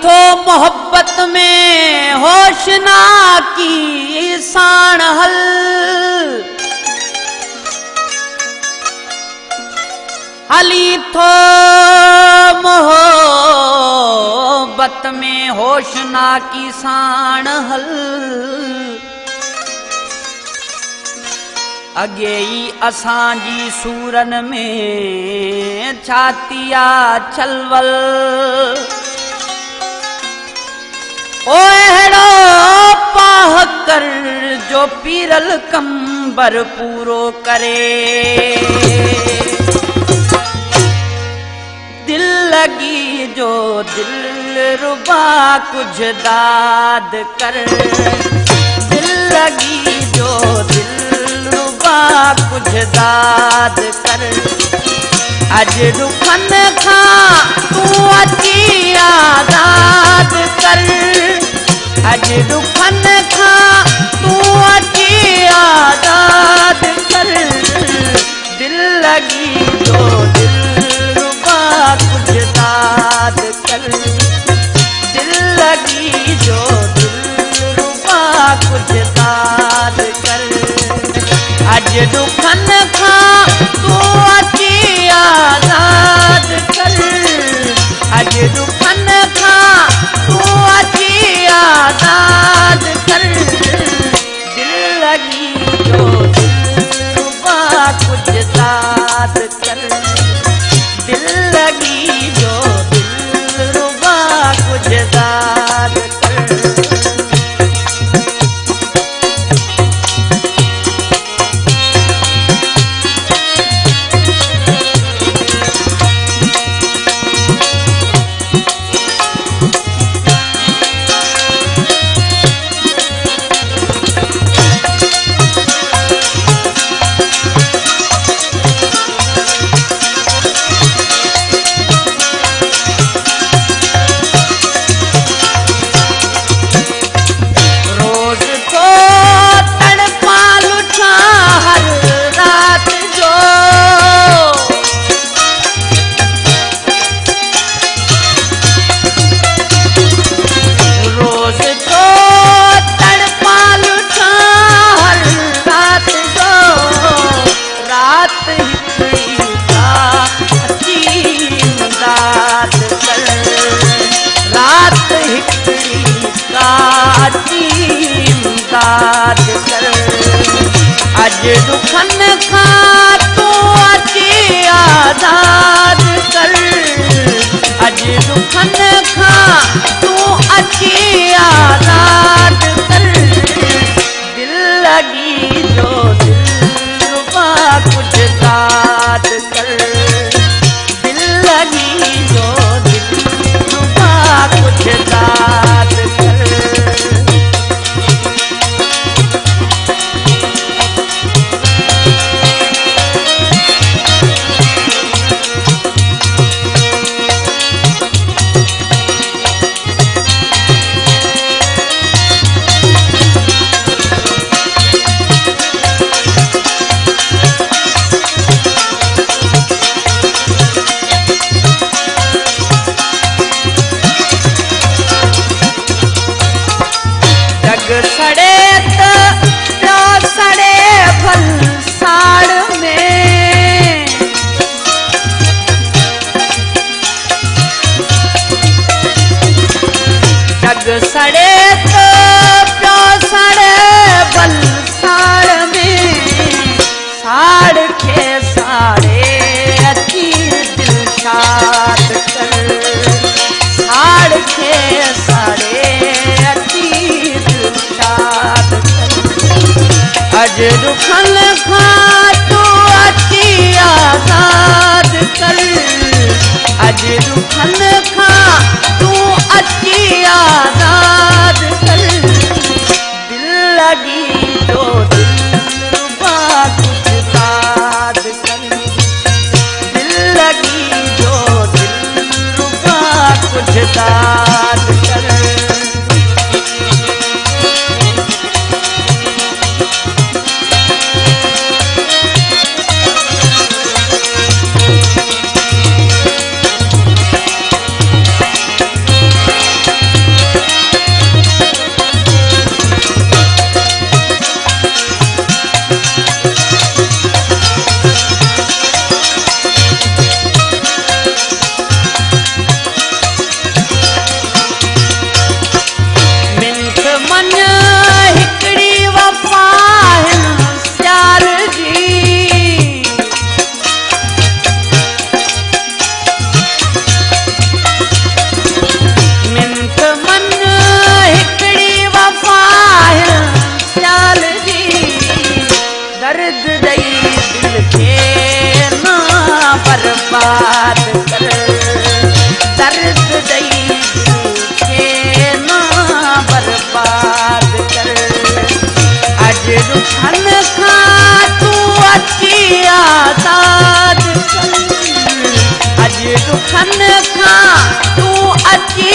थो मोहब्बत में होश ना की साण हल, हली थो मोहब्बत में होश ना की साण हल। अगे ही असांजी सूरन में छातिया छलवल, ओ अहिड़ो पाह कर जो पीरल कंबर पूरो करे। दिल लगी जो दिल रुबा कुछ दाद कर, दिल लगी जो दिल कुछ दाद कर। अज दुखन खां तू अची आजाद कर, अज दुखन खां तू अची आजाद कर। दिल लगी जो दिल रुबा कुछ दाद कर, दिल लगी जो दिल रुबा कुछ दाद कर। अज दुखन खां तू अची आजाद कर, अज दुखन खां तू अची आजाद कर। दिल लगी जो दिल रुबा कुछ दाद कर, दिल लगी जो दिल रुबा कुछ दाद कर। अज दुखन खां तू अची आजाद कर, अज दुखन खां तू अची आजाद कर। दिल लगी जो दिल रुबा कुछ दाद कर, दिल लगी जो दिल रुबा कुछ दाद कर। जग सड़े तो प्यो सड़े भलसाड़ में, जग सड़े तो प्यो सड़े भलसाड़ में। साड़ के साड़े अची दिल शाद कर, साड़ के साड़े अज दुखन खां तू अची आजाद कर, अज दुखन खां तू अची आजाद कर। दिल लगी जो दिल रुबा कुछ दाद कर, दिल लगी जो दिल रुबा कुछ दाद कर। बर्बाद कर दर्द दई के ना बर्बाद कर अज रुखन खां तू अची आजाद कर अज रुखन खां तू अची